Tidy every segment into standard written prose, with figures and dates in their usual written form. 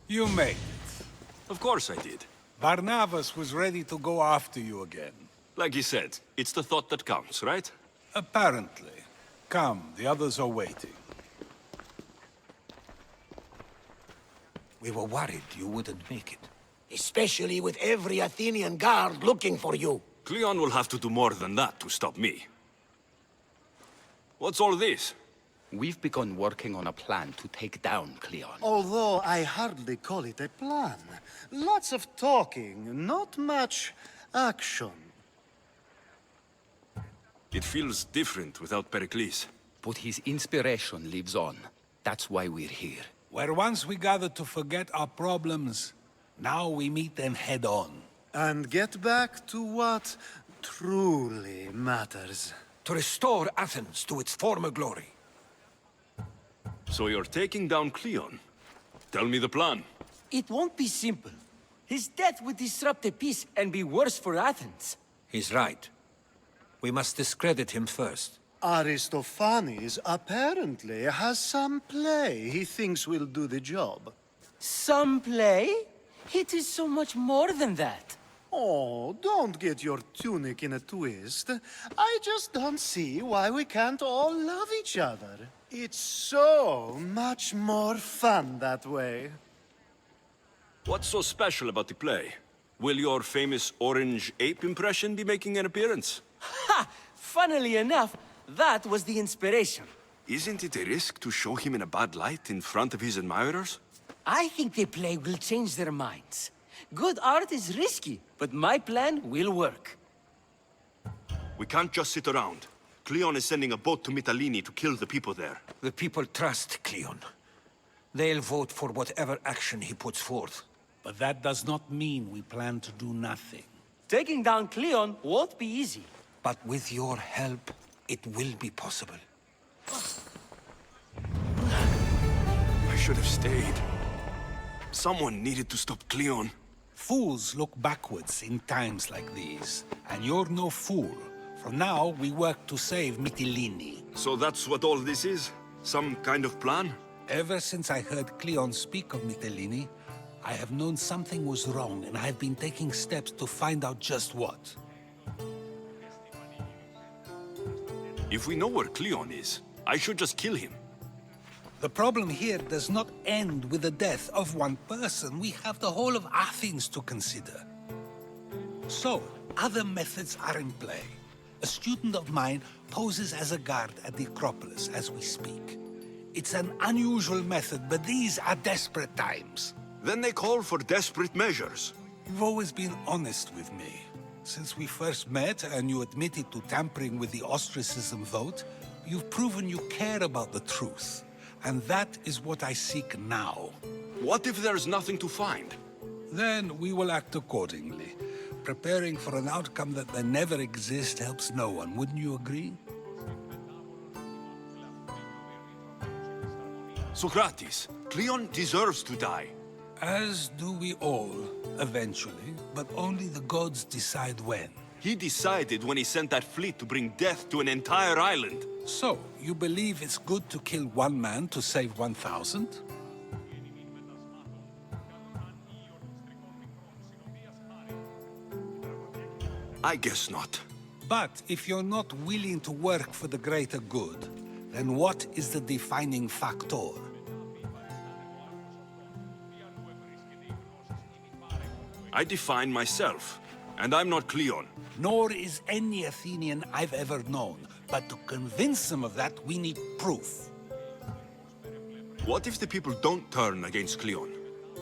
You made it. Of course I did. Barnabas was ready to go after you again. Like he said, it's the thought that counts, right? Apparently. Come, the others are waiting. We were worried you wouldn't make it. Especially with every Athenian guard looking for you. Cleon will have to do more than that to stop me. What's all this? We've begun working on a plan to take down Cleon. Although I hardly call it a plan. Lots of talking, not much action. It feels different without Pericles. But his inspiration lives on. That's why we're here. Where once we gathered to forget our problems, now we meet them head-on. And get back to what truly matters. To restore Athens to its former glory. So you're taking down Cleon? Tell me the plan. It won't be simple. His death would disrupt the peace and be worse for Athens. He's right. We must discredit him first. Aristophanes apparently has some play he thinks will do the job. Some play? It is so much more than that. Oh, don't get your tunic in a twist. I just don't see why we can't all love each other. It's so much more fun that way. What's so special about the play? Will your famous orange ape impression be making an appearance? Ha! Funnily enough, that was the inspiration. Isn't it a risk to show him in a bad light in front of his admirers? I think the play will change their minds. Good art is risky, but my plan will work. We can't just sit around. Cleon is sending a boat to Mytilene to kill the people there. The people trust Cleon. They'll vote for whatever action he puts forth. But that does not mean we plan to do nothing. Taking down Cleon won't be easy. But with your help, it will be possible. I should have stayed. Someone needed to stop Cleon. Fools look backwards in times like these. And you're no fool. From now, we work to save Mytilene. So that's what all this is? Some kind of plan? Ever since I heard Cleon speak of Mytilene, I have known something was wrong, and I've been taking steps to find out just what. If we know where Cleon is, I should just kill him. The problem here does not end with the death of one person. We have the whole of Athens to consider. So, other methods are in play. A student of mine poses as a guard at the Acropolis as we speak. It's an unusual method, but these are desperate times. Then they call for desperate measures. You've always been honest with me. Since we first met and you admitted to tampering with the ostracism vote, you've proven you care about the truth. And that is what I seek now. What if there's nothing to find? Then we will act accordingly. Preparing for an outcome that may never exist helps no one, wouldn't you agree? Socrates, Cleon deserves to die. As do we all, eventually, but only the gods decide when. He decided when he sent that fleet to bring death to an entire island. So, you believe it's good to kill one man to save 1,000? I guess not. But if you're not willing to work for the greater good, then what is the defining factor? I define myself, and I'm not Cleon. Nor is any Athenian I've ever known. But to convince them of that, we need proof. What if the people don't turn against Cleon?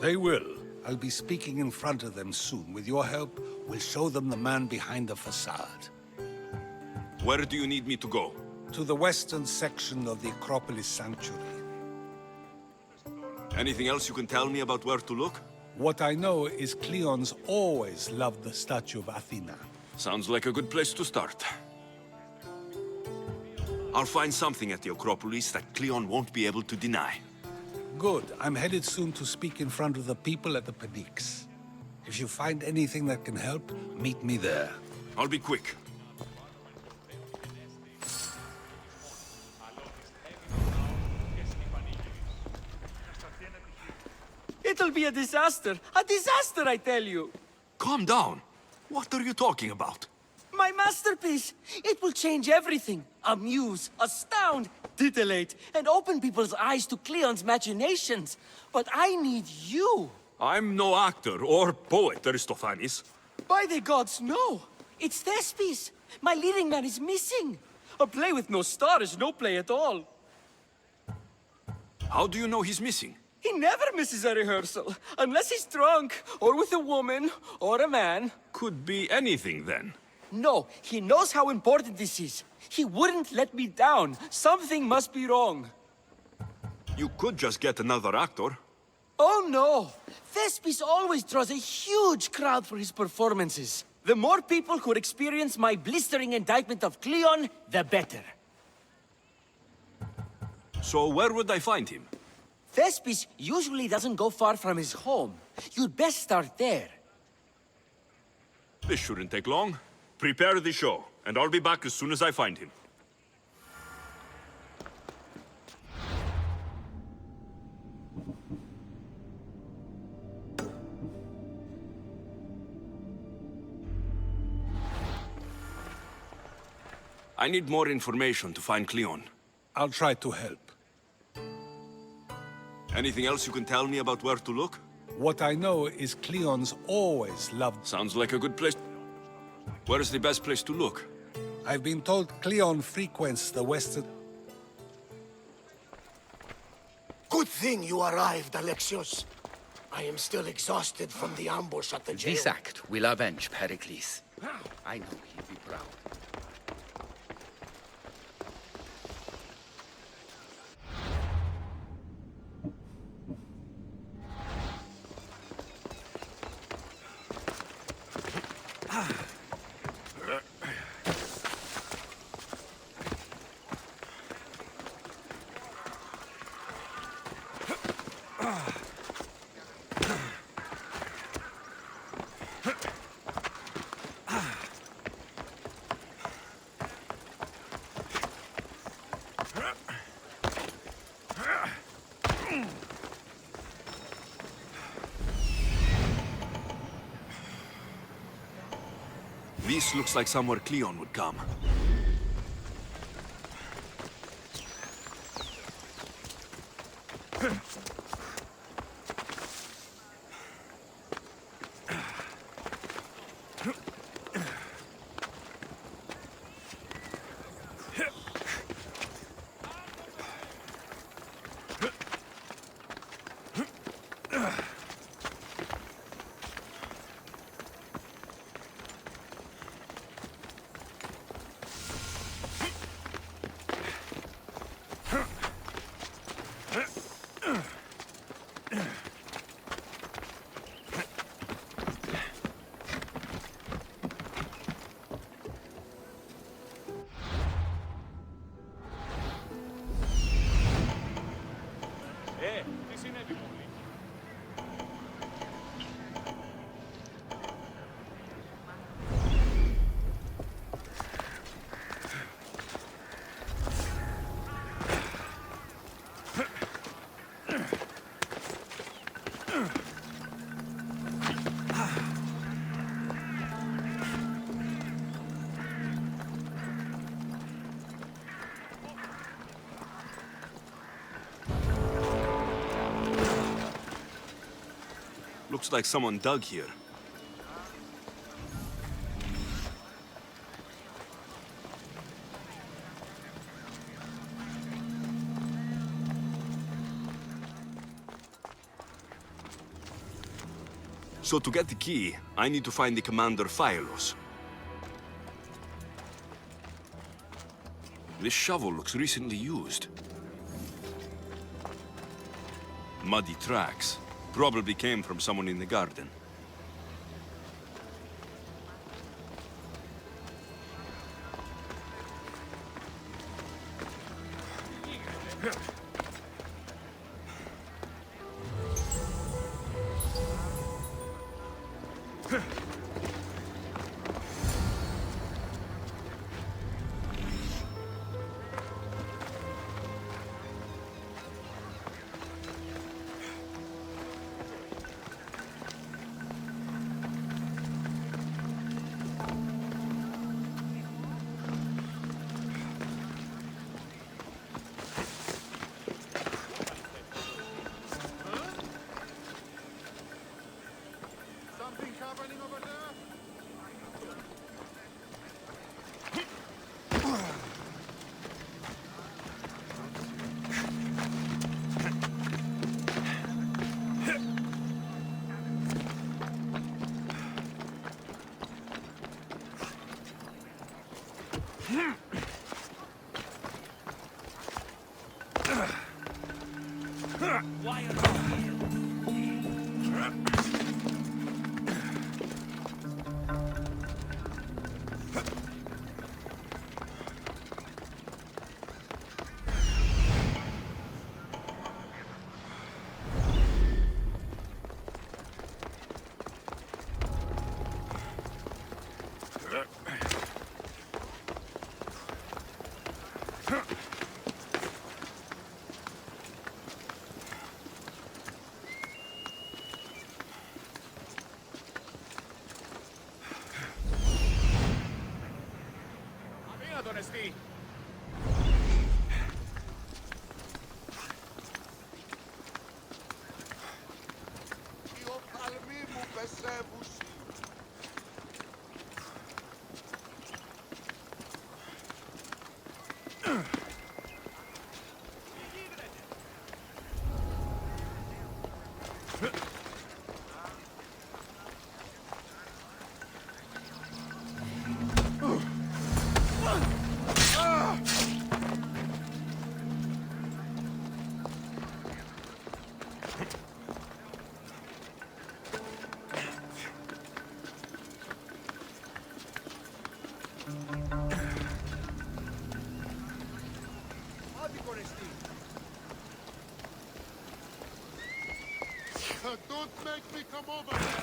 They will. I'll be speaking in front of them soon. With your help, we'll show them the man behind the facade. Where do you need me to go? To the western section of the Acropolis Sanctuary. Anything else you can tell me about where to look? What I know is Cleon's always loved the statue of Athena. Sounds like a good place to start. I'll find something at the Acropolis that Cleon won't be able to deny. Good. I'm headed soon to speak in front of the people at the Pnyx. If you find anything that can help, meet me there. I'll be quick. It It'll be a disaster. A disaster, I tell you. Calm down. What are you talking about? My masterpiece! It will change everything. Amuse, astound, titillate, and open people's eyes to Cleon's imaginations. But I need you. I'm no actor or poet, Aristophanes. By the gods, no! It's Thespis! My leading man is missing! A play with no star is no play at all. How do you know he's missing? He never misses a rehearsal, unless he's drunk, or with a woman, or a man. Could be anything, then. No, he knows how important this is. He wouldn't let me down. Something must be wrong. You could just get another actor. Oh no! Thespis always draws a huge crowd for his performances. The more people who experience my blistering indictment of Cleon, the better. So where would I find him? Thespis usually doesn't go far from his home. You'd best start there. This shouldn't take long. Prepare the show, and I'll be back as soon as I find him. I need more information to find Cleon. I'll try to help. Anything else you can tell me about where to look? What I know is Cleon's always loved... Sounds like a good place. Where is the best place to look? I've been told Cleon frequents the western... Good thing you arrived, Alexios. I am still exhausted from the ambush at the jail. This act will avenge Pericles. I know he'll be proud. This looks like somewhere Cleon would come. Looks like someone dug here. So to get the key, I need to find the commander Phylos. This shovel looks recently used. Muddy tracks. Probably came from someone in the garden. Don't make me come over there!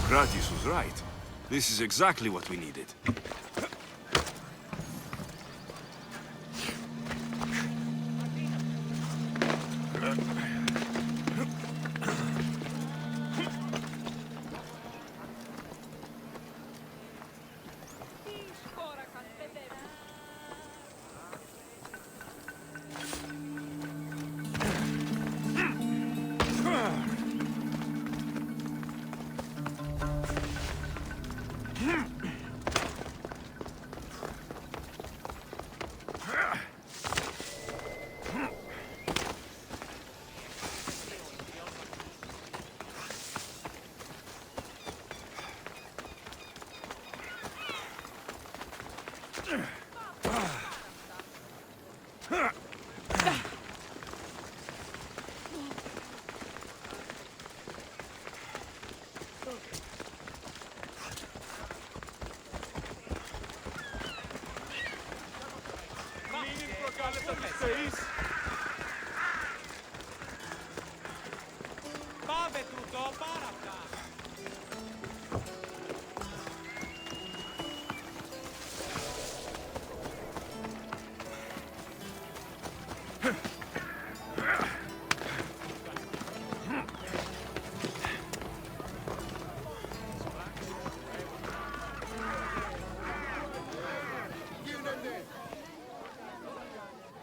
Gratis was right. This is exactly what we needed.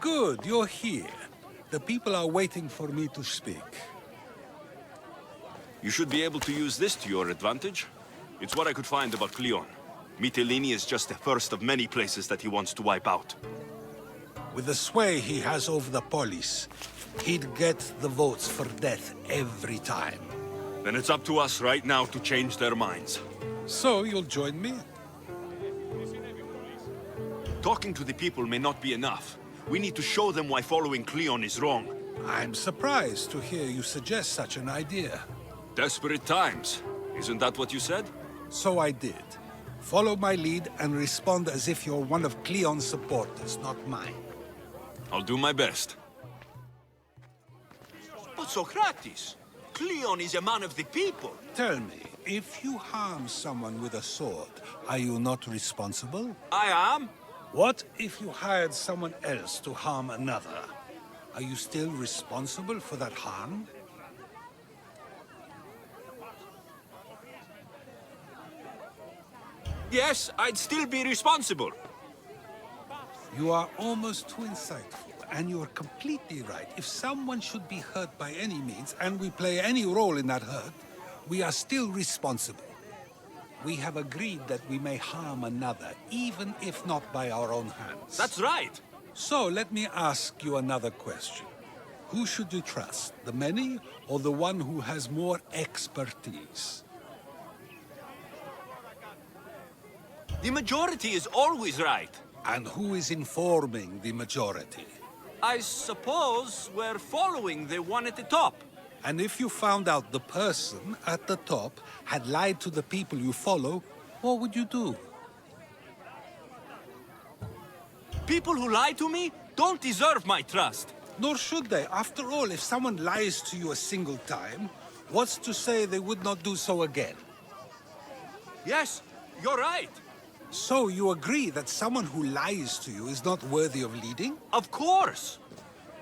Good, you're here. The people are waiting for me to speak. You should be able to use this to your advantage. It's what I could find about Cleon. Mytilene is just the first of many places that he wants to wipe out. With the sway he has over the polis, he'd get the votes for death every time. Then it's up to us right now to change their minds. So you'll join me? Talking to the people may not be enough. We need to show them why following Cleon is wrong. I'm surprised to hear you suggest such an idea. Desperate times. Isn't that what you said? So I did. Follow my lead and respond as if you're one of Cleon's supporters, not mine. I'll do my best. But Socrates, Cleon is a man of the people. Tell me, if you harm someone with a sword, are you not responsible? I am. What if you hired someone else to harm another? Are you still responsible for that harm? Yes, I'd still be responsible. You are almost too insightful, and you are completely right. If someone should be hurt by any means, and we play any role in that hurt, we are still responsible. We have agreed that we may harm another, even if not by our own hands. That's right. So let me ask you another question. Who should you trust, the many or the one who has more expertise? The majority is always right. And who is informing the majority? I suppose we're following the one at the top. And if you found out the person at the top had lied to the people you follow, what would you do? People who lie to me don't deserve my trust. Nor should they. After all, if someone lies to you a single time, what's to say they would not do so again? Yes, you're right. So you agree that someone who lies to you is not worthy of leading? Of course.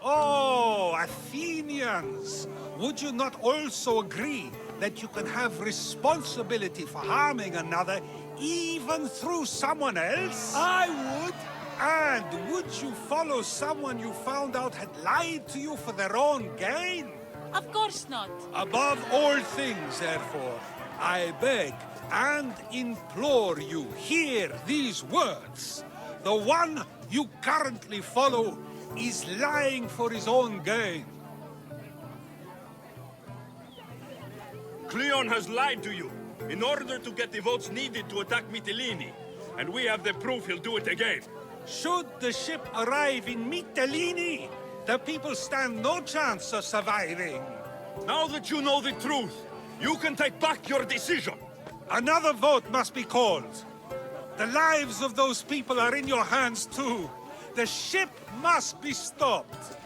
Oh, Athenians! Would you not also agree that you can have responsibility for harming another even through someone else? I would. And would you follow someone you found out had lied to you for their own gain? Of course not. Above all things, therefore, I beg and implore you, hear these words. The one you currently follow is lying for his own gain. Cleon has lied to you in order to get the votes needed to attack Mytilene. And we have the proof he'll do it again. Should the ship arrive in Mytilene, the people stand no chance of surviving. Now that you know the truth, you can take back your decision. Another vote must be called. The lives of those people are in your hands too. The ship must be stopped.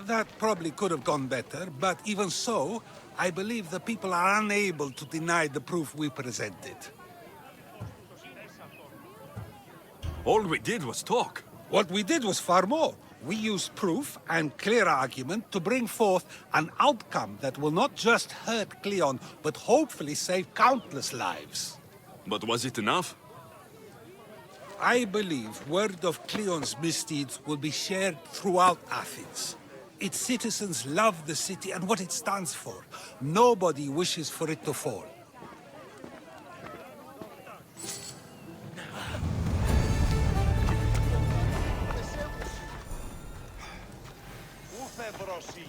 That probably could have gone better, but even so, I believe the people are unable to deny the proof we presented. All we did was talk. What we did was far more. We used proof and clear argument to bring forth an outcome that will not just hurt Cleon, but hopefully save countless lives. But was it enough? I believe word of Cleon's misdeeds will be shared throughout Athens. Its citizens love the city and what it stands for. Nobody wishes for it to fall. Ουφε βροσί.